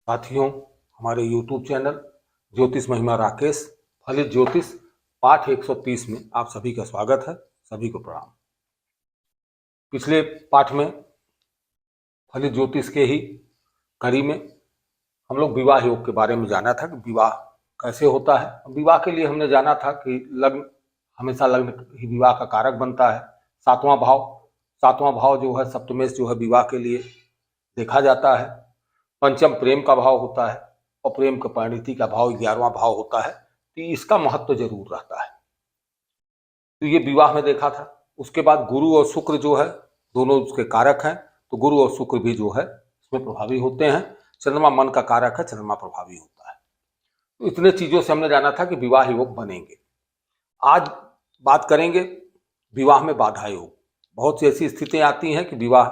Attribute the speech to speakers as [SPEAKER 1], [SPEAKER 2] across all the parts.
[SPEAKER 1] साथियों, हमारे YouTube channel ज्योतिष महिमा राकेश फलित ज्योतिष पाठ 130 में आप सभी का स्वागत है। सभी को प्रणाम। पिछले पाठ में फलित ज्योतिष के ही कड़ी में हम लोग विवाह योग के बारे में जाना था कि विवाह कैसे होता है। विवाह के लिए हमने जाना था कि लग्न हमेशा लग्न ही विवाह का कारक बनता है। सातवां भाव जो है सप्तमेश जो है विवाह के लिए देखा जाता है। पंचम प्रेम का भाव होता है और प्रेम का परिणति का भाव 11वां भाव होता है। तो इसका महत्व जरूर रहता है। तो ये विवाह में देखा था। उसके बाद गुरु और शुक्र जो है दोनों उसके कारक हैं, तो गुरु और शुक्र भी जो है इसमें प्रभावी होते हैं। चंद्रमा मन का कारक है, चंद्रमा प्रभावी होता है। तो इतने चीजों से हमने जाना था कि विवाह योग बनेंगे। आज बात करेंगे विवाह में बाधा योग। बहुत सी ऐसी स्थितियां आती हैं कि विवाह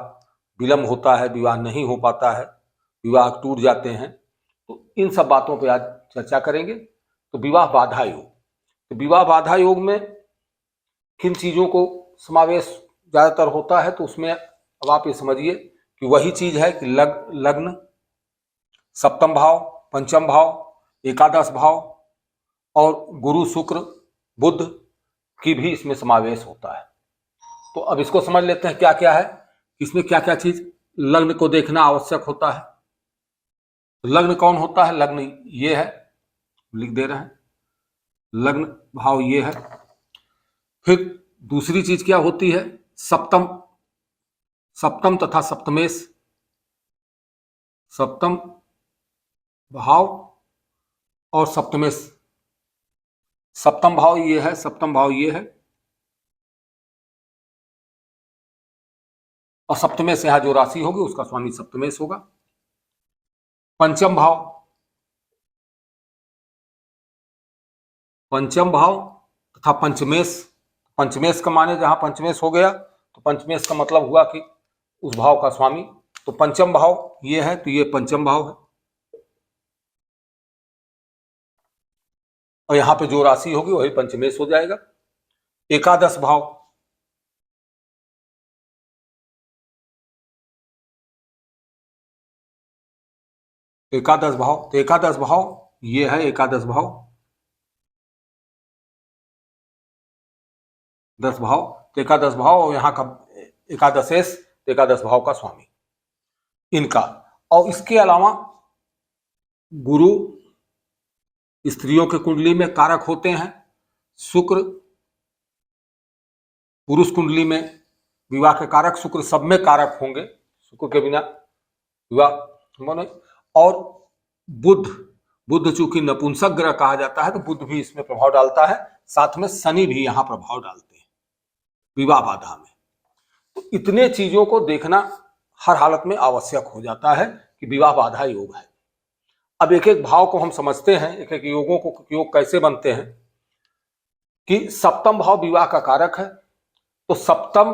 [SPEAKER 1] विलंब होता है, विवाह नहीं हो पाता है, विवाह टूट जाते हैं। तो इन सब बातों पे आज चर्चा करेंगे। तो विवाह बाधा योग, तो विवाह बाधा योग में किन चीजों को समावेश ज्यादातर होता है, तो उसमें अब आप ये समझिए कि वही चीज है कि लग्न, सप्तम भाव, पंचम भाव, एकादश भाव और गुरु शुक्र बुध की भी इसमें समावेश होता है। तो अब इसको समझ लेते हैं क्या क्या है, इसमें क्या क्या चीज लग्न को देखना आवश्यक होता है। लग्न कौन होता है? लग्न ये है, लिख दे रहे हैं, लग्न भाव ये है। फिर दूसरी चीज क्या होती है? सप्तम तथा सप्तमेश, सप्तम भाव और सप्तमेश। सप्तम भाव ये है, सप्तम भाव ये है और सप्तमेश यहां जो राशि होगी उसका स्वामी सप्तमेश होगा। पंचम भाव तथा पंचमेश का माने जहां पंचमेश हो गया तो पंचमेश का मतलब हुआ कि उस भाव का स्वामी। तो पंचम भाव ये है, तो ये पंचम भाव है और यहां पे जो राशि होगी वही पंचमेश हो जाएगा। एकादश भाव, तो एकादश भाव ये है, एकादश भाव 10 भाव, तो एकादश भाव और यहाँ का एकादशेश, एकादश भाव का स्वामी इनका। और इसके अलावा गुरु स्त्रियों के कुंडली में कारक होते हैं। शुक्र पुरुष कुंडली में विवाह के कारक, शुक्र सब में कारक होंगे, शुक्र के बिना विवाह नहीं। और बुध चूंकि नपुंसक ग्रह कहा जाता है तो बुध भी इसमें प्रभाव डालता है। साथ में शनि भी यहां प्रभाव डालते हैं विवाह बाधा में। तो इतने चीजों को देखना हर हालत में आवश्यक हो जाता है कि विवाह बाधा योग है। अब एक एक भाव को हम समझते हैं, एक एक योगों को योग कैसे बनते हैं। कि सप्तम भाव विवाह का कारक है, तो सप्तम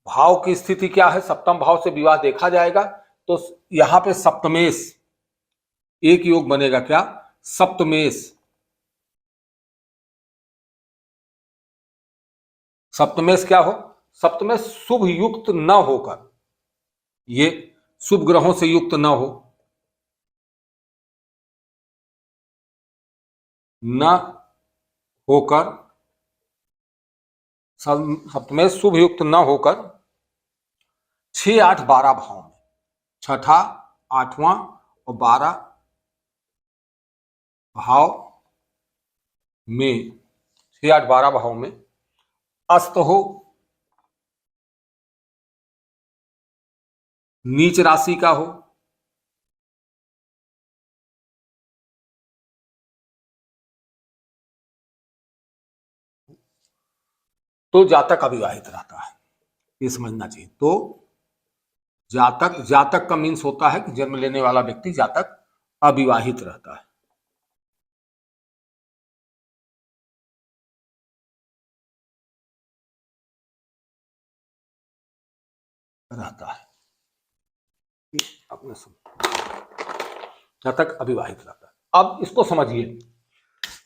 [SPEAKER 1] भाव की स्थिति क्या है? सप्तम भाव से विवाह देखा जाएगा तो यहां पे सप्तमेश एक योग बनेगा। क्या? सप्तमेश क्या हो? सप्तमेश शुभ युक्त न होकर, ये शुभ ग्रहों से युक्त न होकर सप्तमेश शुभ युक्त न होकर 6, 8, 12 भाव में, छठा, 8वां और 12 भाव में, 6, 8, 12 भाव में अस्त हो, नीच राशि का हो, तो जातक अविवाहित रहता है। ये समझना चाहिए। तो जातक का मीन्स होता है कि जन्म लेने वाला व्यक्ति जातक अविवाहित रहता है। अपने जातक अविवाहित रहता है। अब इसको समझिए,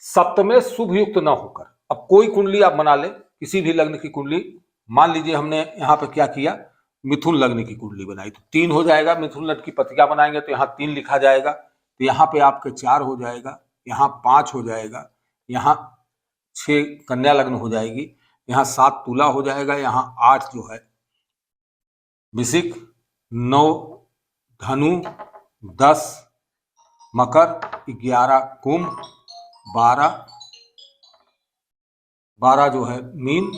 [SPEAKER 1] सप्तमेश शुभ युक्त न होकर, अब कोई कुंडली आप बना ले, किसी भी लग्न की कुंडली, मान लीजिए हमने यहाँ पे क्या किया, मिथुन लग्न की कुंडली बनाई तो 3 हो जाएगा। मिथुन लग्न की पत्रिका बनाएंगे तो यहाँ 3 लिखा जाएगा, तो यहाँ पे आपके 4 हो जाएगा, यहाँ 5 हो जाएगा, यहाँ 6 कन्या लग्न हो जाएगी, यहाँ 7 तुला हो जाएगा, यहाँ 8 जो है वृश्चिक, 9 धनु, 10 मकर, 11 कुंभ, 12 जो है मीन,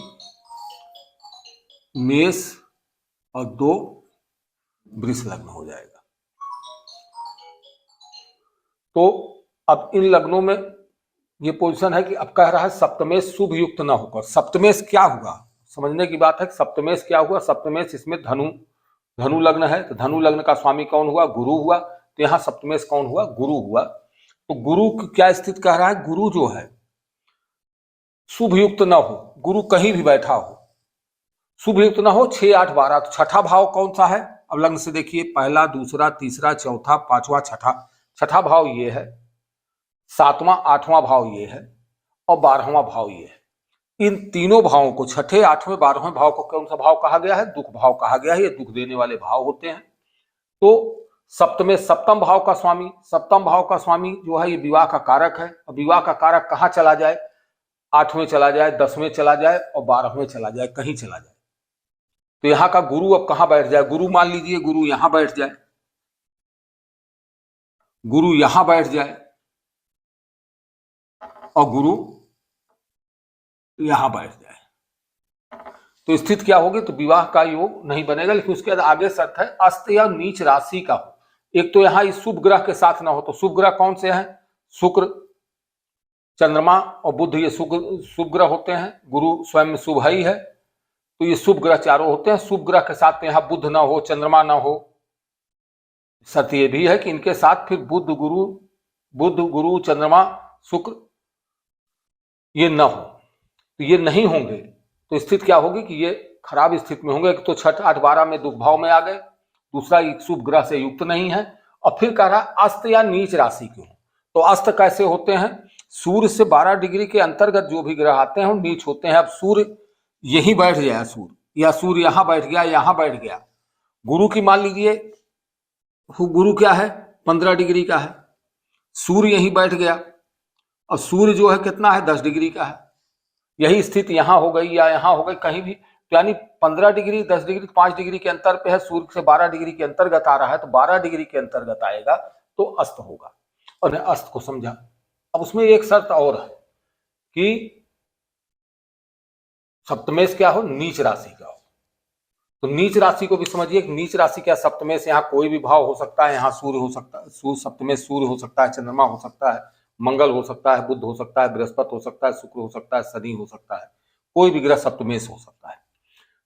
[SPEAKER 1] मेष और 2 वृष लग्न हो जाएगा। तो अब इन लग्नों में ये पोजीशन है कि अब कह रहा है सप्तमेश शुभ युक्त ना होकर। सप्तमेश क्या हुआ, समझने की बात है कि सप्तमेश क्या हुआ। सप्तमेश इसमें धनु लग्न है, तो धनु लग्न का स्वामी कौन हुआ, गुरु हुआ। तो यहाँ सप्तमेश कौन हुआ, गुरु हुआ। तो गुरु की क्या स्थिति कह रहा है, गुरु जो है शुभ युक्त ना हो, गुरु कहीं भी बैठा हो, शुभ युक्त ना हो, 6, 8, 12। तो छठा भाव कौन सा है, अब लग्न से देखिए, पहला, दूसरा, तीसरा, चौथा, पांचवा, छठा भाव ये है, 7वां 8वां भाव ये है और 12वां भाव ये है। इन तीनों भावों को, छठे, 8वें, 12वें भाव को कौन सा भाव कहा गया है, दुख भाव कहा गया है। ये दुख देने वाले भाव होते हैं। तो सप्तम भाव का स्वामी जो है ये विवाह का कारक है। और विवाह का कारक कहाँ चला जाए, 8वें चला जाए, 10वें चला जाए और 12वें चला जाए, कहीं चला जाए। तो यहाँ का गुरु अब कहाँ बैठ जाए, गुरु मान लीजिए गुरु यहां बैठ जाए, गुरु यहां बैठ जाए और गुरु यहां बैठ जाए, तो स्थिति क्या होगी, तो विवाह का योग नहीं बनेगा। लेकिन उसके बाद आगे शर्त है अस्त या नीच राशि का हो। एक तो यहां इस शुभ ग्रह के साथ ना हो, तो शुभ ग्रह कौन से हैं, शुक्र, चंद्रमा और बुध, ये शुभ ग्रह होते हैं। गुरु स्वयं शुभ ही है, तो ये शुभ ग्रह चारों होते हैं। शुभ ग्रह के साथ यहाँ बुध ना हो, चंद्रमा ना हो। सत्य ये भी है कि इनके साथ फिर बुध गुरु चंद्रमा शुक्र ये न हो, तो ये नहीं होंगे। तो स्थिति क्या होगी कि ये खराब स्थिति में होंगे। एक तो 6, 8, 12 में दुख भाव में आ गए, दूसरा एक शुभ ग्रह से युक्त नहीं है, और फिर कह रहा अस्त या नीच राशि क्यों। तो अस्त कैसे होते हैं, सूर्य से 12 डिग्री के अंतर्गत जो भी ग्रह आते हैं वो नीच होते हैं। अब सूर्य यहीं बैठ गया, सूर्य यहां बैठ गया, यहां बैठ गया। गुरु की मान लीजिए, गुरु क्या है, 15 डिग्री का है, सूर्य यहीं बैठ गया, और सूर्य जो है कितना है, 10 डिग्री का है। यही स्थिति यहां हो गई या यहां हो गई, कहीं भी, तो यानी 15 डिग्री, 10 डिग्री, 5 डिग्री के अंतर पे है। सूर्य से 12 डिग्री के अंतर्गत आ रहा है, तो 12 डिग्री के अंतर्गत आएगा तो अस्त होगा। और अस्त को समझा। अब उसमें एक शर्त और है कि सप्तमेश क्या हो, नीच राशि का हो। तो नीच राशि को भी समझिए कि नीच राशि क्या, सप्तमेश यहाँ कोई भी भाव हो सकता है। यहाँ सूर्य हो सकता है, सप्तमेश सूर्य हो सकता है, चंद्रमा हो सकता है, मंगल हो सकता है, बुध हो सकता है, बृहस्पति हो सकता है, शुक्र हो सकता है, शनि हो सकता है, कोई भी ग्रह सप्तमेश हो सकता है।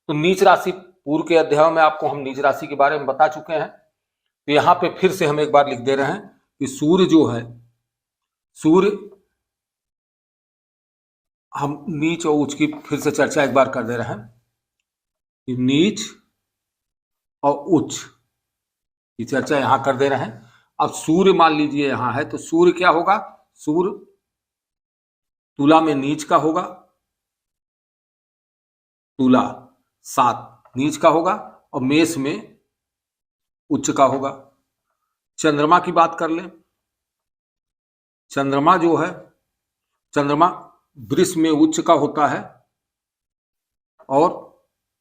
[SPEAKER 1] तो नीच राशि, पूर्व के अध्याय में आपको हम नीच राशि के बारे में बता चुके हैं। तो यहाँ पे फिर से हम एक बार लिख दे रहे हैं कि सूर्य जो है, सूर्य, हम नीच और उच्च की फिर से चर्चा एक बार कर दे रहे हैं कि नीच और उच्च की चर्चा यहां कर दे रहे हैं। अब सूर्य मान लीजिए यहां है, तो सूर्य क्या होगा, सूर्य तुला में नीच का होगा, तुला 7 नीच का होगा, और मेष में उच्च का होगा। चंद्रमा की बात कर लें, चंद्रमा जो है, चंद्रमा वृष में उच्च का होता है और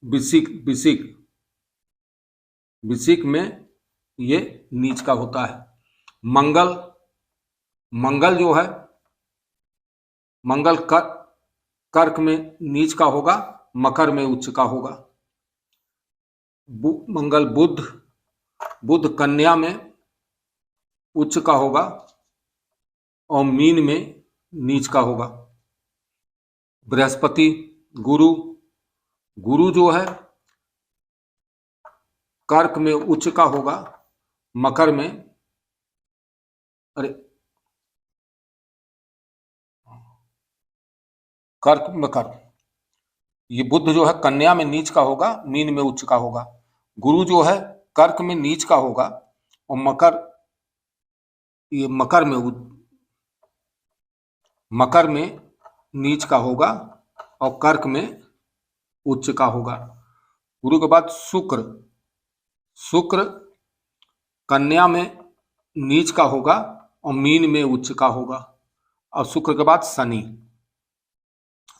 [SPEAKER 1] वृश्चिक में ये नीच का होता है। मंगल जो है, मंगल कर्क में नीच का होगा, मकर में उच्च का होगा। मंगल बुध कन्या में उच्च का होगा और मीन में नीच का होगा। बृहस्पति गुरु जो है कर्क में उच्च का होगा, मकर में, कर्क मकर। ये बुध जो है कन्या में नीच का होगा, मीन में उच्च का होगा। गुरु जो है कर्क में नीच का होगा और मकर में नीच का होगा और कर्क में उच्च का होगा। गुरु के बाद शुक्र, शुक्र कन्या में नीच का होगा और मीन में उच्च का होगा। और शुक्र के बाद शनि,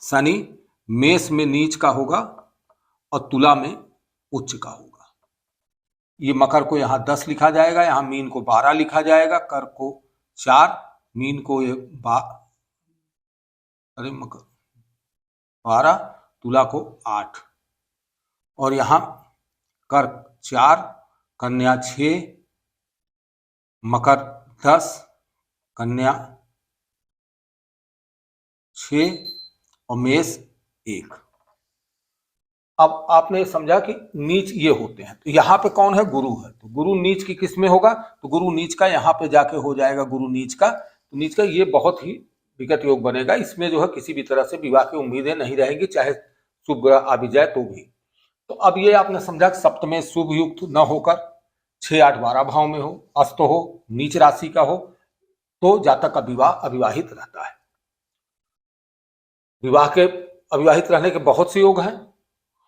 [SPEAKER 1] शनि मेष में नीच का होगा और तुला में उच्च का होगा। ये मकर को यहाँ 10 लिखा जाएगा, यहाँ मीन को 12 लिखा जाएगा, कर को 4, मीन को मकर 12, तुला को 8, और यहाँ कर 4, कन्या 6, मकर 10, कन्या 6 और मेष 1। अब आपने समझा कि नीच ये होते हैं। तो यहाँ पे कौन है? गुरु है। तो गुरु नीच की किस में होगा? तो गुरु नीच का यहाँ पे जाके हो जाएगा गुरु नीच का। तो नीच का ये बहुत ही विकट योग बनेगा। इसमें जो है किसी भी तरह से विवाह की उम्मीदें नहीं रहेंगी, चाहे शुभ ग्रह आ भी जाए तो भी। तो अब ये आपने समझा कि सप्तमेश शुभ युक्त न होकर 6, 8, 12 भाव में हो, अस्त हो, नीच राशि का हो, तो जातक का विवाह अविवाहित रहता है। विवाह के अविवाहित रहने के बहुत से योग हैं,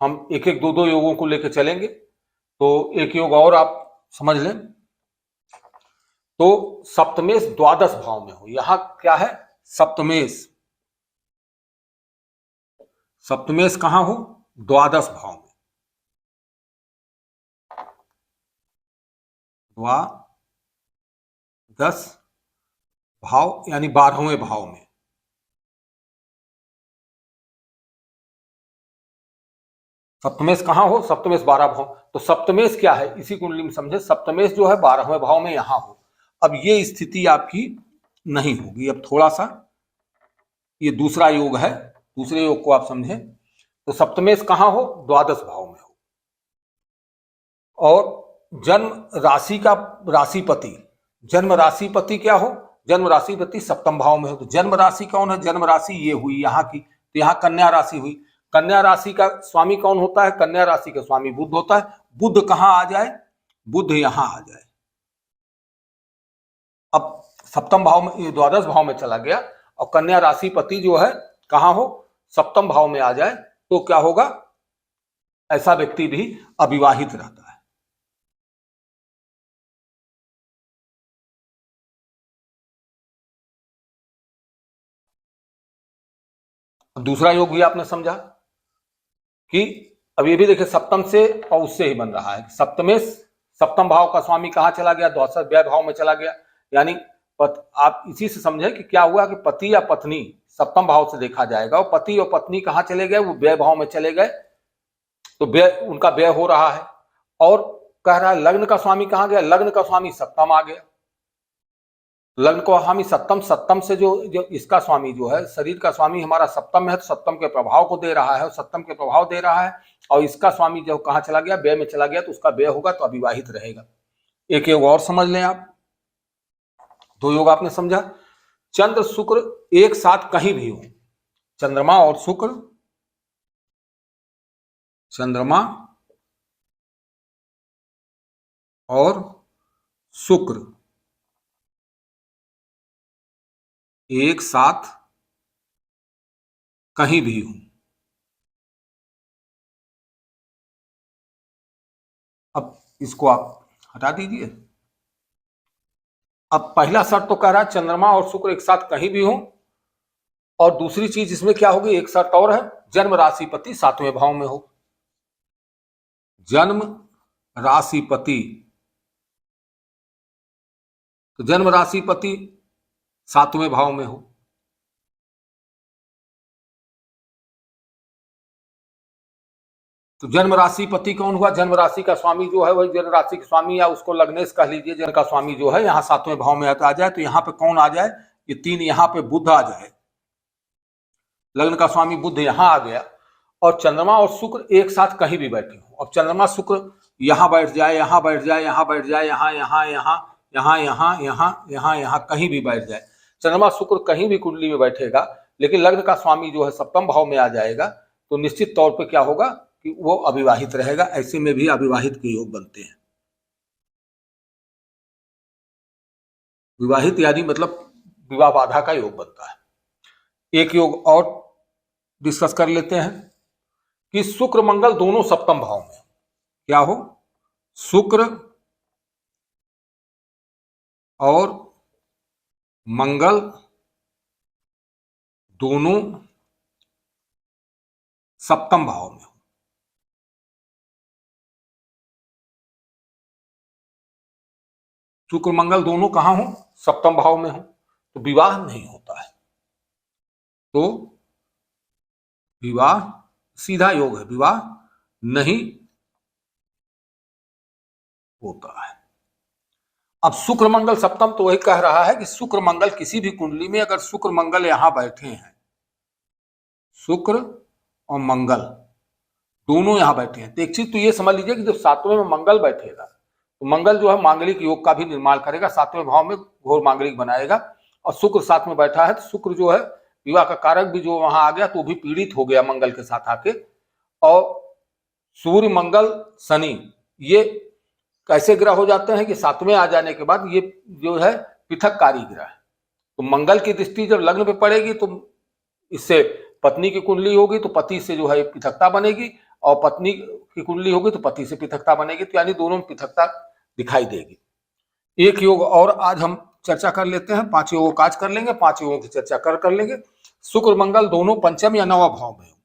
[SPEAKER 1] हम एक एक दो योगों को लेकर चलेंगे। तो एक योग और आप समझ लें, तो सप्तमेश द्वादश भाव में हो। यहां क्या है? सप्तमेश, सप्तमेश कहां हो? द्वादश भाव में, द्वादश भाव यानी 12वें भाव में। सप्तमेश कहां हो? सप्तमेश 12 भाव। तो सप्तमेश क्या है इसी कुंडली में समझे। सप्तमेश जो है 12वें भाव में यहां हो। अब ये स्थिति आपकी नहीं होगी। अब थोड़ा सा ये दूसरा योग है, दूसरे योग को आप समझें। तो सप्तमेश कहां हो? द्वादश भाव में हो। और जन्म राशि का राशिपति, जन्म राशिपति क्या हो? जन्म राशिपति सप्तम भाव में हो। तो जन्म राशि कौन है? जन्म राशि ये हुई यहाँ की। तो यहाँ कन्या राशि हुई। कन्या राशि का स्वामी कौन होता है? कन्या राशि का स्वामी बुध होता है। बुध कहां आ जाए? बुध यहां आ जाए। अब सप्तम भाव में, द्वादश भाव में चला गया और कन्या राशिपति जो है कहां हो? सप्तम भाव में आ जाए तो क्या होगा? ऐसा व्यक्ति भी अविवाहित रहता है। दूसरा योग भी आपने समझा कि अब ये भी देखिए सप्तम से और उससे ही बन रहा है। सप्तमेश सप्तम भाव का स्वामी कहां चला गया? द्वादश व्यय भाव में चला गया। यानी आप इसी से समझे कि क्या हुआ कि पति या पत्नी सप्तम भाव से देखा जाएगा और पति और पत्नी कहां चले गए? वो व्यय भाव में चले गए। तो व्यय, उनका व्यय हो रहा है। और कह रहा है लग्न का स्वामी कहां गया? लग्न का स्वामी सप्तम आ गया। लग्न को स्वामी सप्तम, सप्तम से जो इसका स्वामी जो है, शरीर का स्वामी हमारा सप्तम है, तो सप्तम के प्रभाव को दे रहा है और सप्तम के प्रभाव दे रहा है। और इसका स्वामी जो कहां चला गया? व्यय में चला गया। तो उसका व्यय होगा तो अविवाहित रहेगा। एक योग और समझ लें आप। दो योग आपने समझा। चंद्र शुक्र एक साथ कहीं भी हो, चंद्रमा और शुक्र, चंद्रमा और शुक्र एक साथ कहीं भी हो। अब इसको आप हटा दीजिए। अब पहला शर्त तो कह रहा है चंद्रमा और शुक्र एक साथ कहीं भी हो, और दूसरी चीज इसमें क्या होगी? एक शर्त और है, जन्म राशिपति 7वें भाव में हो। जन्म राशिपति, तो जन्म राशिपति 7वें भाव में हो। तो जन्म राशिपति कौन हुआ? जन्म राशि का स्वामी जो है वही जन्म राशि के स्वामी, या उसको लग्नेश कह लीजिए। जन्म का स्वामी जो है यहाँ 7वें भाव में आ जाए। तो यहाँ पे कौन आ जाए? ये 3, यहाँ पे बुध आ जाए। लग्न का स्वामी बुध यहां आ गया और चंद्रमा और शुक्र एक साथ कहीं भी बैठे हो। अब चंद्रमा शुक्र यहां बैठ जाए, यहां बैठ जाए, यहां बैठ जाए, यहां यहां यहां यहां यहां यहां यहां यहां कहीं भी बैठ जाए। चंद्रमा शुक्र कहीं भी कुंडली में बैठेगा, लेकिन लग्न का स्वामी जो है सप्तम भाव में आ जाएगा। तो निश्चित तौर पर क्या होगा कि वो अविवाहित रहेगा। ऐसे में भी अविवाहित के योग बनते हैं। विवाहित यानी मतलब विवाह बाधा का योग बनता है। एक योग और डिस्कस कर लेते हैं कि शुक्र मंगल दोनों सप्तम भाव में क्या हो? शुक्र और मंगल दोनों सप्तम भाव में हो। शुक्र मंगल दोनों कहां हो? सप्तम भाव में हो, तो विवाह नहीं होता है। तो विवाह सीधा योग है, विवाह नहीं होता है। अब शुक्र मंगल सप्तम, तो वही कह रहा है कि शुक्र मंगल किसी भी कुंडली में अगर शुक्र मंगल यहां बैठे हैं, शुक्र और मंगल दोनों यहां बैठे हैं, तो एक चीज तो ये समझ लीजिए कि जब सातवें में मंगल बैठेगा तो मंगल जो है मांगलिक योग का भी निर्माण करेगा, सातवें भाव में घोर मांगलिक बनाएगा। और शुक्र साथ में बैठा है तो शुक्र जो है विवाह का कारक भी जो वहां आ गया तो भी पीड़ित हो गया मंगल के साथ आके। और सूर्य मंगल शनि ये कैसे ग्रह हो जाते हैं कि सातवें आ जाने के बाद ये जो है पृथककारी ग्रह है। तो मंगल की दृष्टि जब लग्न पे पड़ेगी तो इससे पत्नी की कुंडली होगी तो पति से जो है पृथकता बनेगी, और पत्नी की कुंडली होगी तो पति से पृथकता बनेगी, तो यानी दोनों में पृथकता दिखाई देगी। एक योग और आज हम चर्चा कर लेते हैं, 5 योगों का आज कर लेंगे, 5 योगों की चर्चा कर लेंगे। शुक्र मंगल दोनों पंचम या नवा भाव में हो।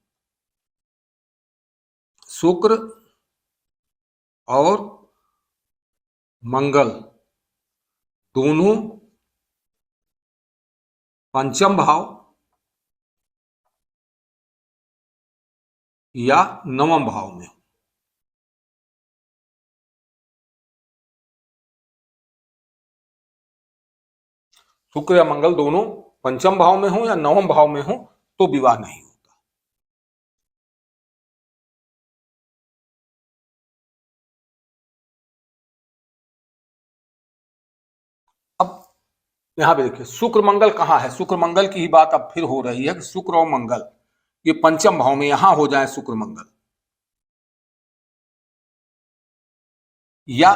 [SPEAKER 1] शुक्र और मंगल दोनों पंचम भाव या नवम भाव में हो। शुक्र या मंगल दोनों पंचम भाव में हो या नवम भाव में हो तो विवाह नहीं होता। अब यहां पे देखिए शुक्र मंगल कहां है, शुक्र मंगल की ही बात अब फिर हो रही है कि शुक्र और मंगल ये पंचम भाव में यहां हो जाए शुक्र मंगल, या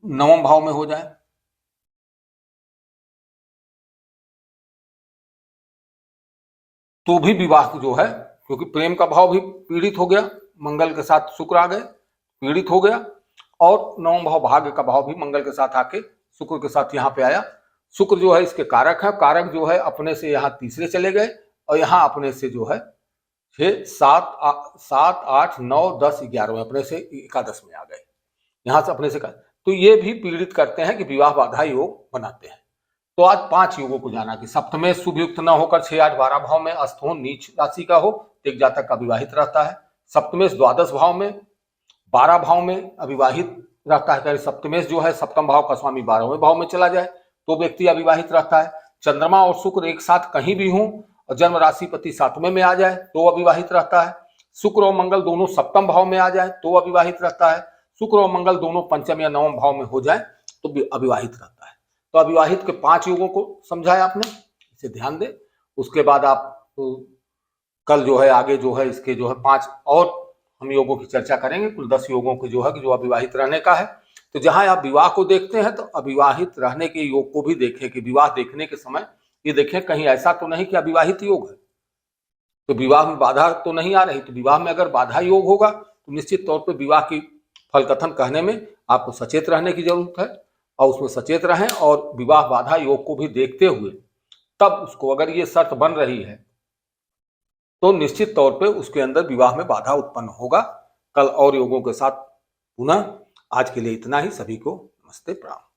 [SPEAKER 1] नवम भाव में हो जाए, तो भी विवाह जो है, क्योंकि प्रेम का भाव भी पीड़ित हो गया, मंगल के साथ शुक्र आ गए पीड़ित हो गया, और नवम भाव भाग्य का भाव भी मंगल के साथ आके शुक्र के साथ यहाँ पे आया। शुक्र जो है इसके कारक है, कारक जो है अपने से यहाँ तीसरे चले गए और यहाँ अपने से जो है 6 7 8 9 10 11 में अपने से एकादश में आ गए, यहाँ से अपने से तो ये भी पीड़ित करते हैं कि विवाह बाधा योग बनाते हैं। तो आज 5 योगों को जाना कि सप्तमें शुभ युक्त न होकर 6 8 12 भाव में अस्त हो, नीच राशि का हो, एक जातक का अविवाहित रहता है। सप्तमेश द्वादश भाव में 12 भाव में अविवाहित रहता है, सप्तमेश जो है सप्तम भाव का स्वामी 12वें भाव में चला जाए तो व्यक्ति अविवाहित रहता है। चंद्रमा और शुक्र एक साथ कहीं भी हों और जन्म राशि पति 7वें में आ जाए तो अविवाहित रहता है। शुक्र और मंगल दोनों सप्तम भाव में आ जाए तो अविवाहित रहता है। शुक्र और मंगल दोनों पंचम या नवम भाव में हो जाए तो अविवाहित रहता है। तो अविवाहित के 5 योगों को समझाया आपने, इसे ध्यान दें। उसके बाद आप कल जो है आगे जो है इसके जो है 5 और हम योगों की चर्चा करेंगे, कुल 10 योगों के जो है कि जो अविवाहित रहने का है। तो जहां आप विवाह को देखते हैं तो अविवाहित रहने के योग को भी देखें कि विवाह देखने के समय ये देखें कहीं ऐसा तो नहीं कि अविवाहित योग है तो विवाह में बाधा तो नहीं आ रही। तो विवाह में अगर बाधा योग होगा तो निश्चित तौर पर विवाह की फल कथन कहने में आपको सचेत रहने की जरूरत है, और उसमें सचेत रहें और विवाह बाधा योग को भी देखते हुए तब उसको, अगर ये शर्त बन रही है तो निश्चित तौर पे उसके अंदर विवाह में बाधा उत्पन्न होगा। कल और योगों के साथ पुनः, आज के लिए इतना ही। सभी को नमस्ते, प्रणाम।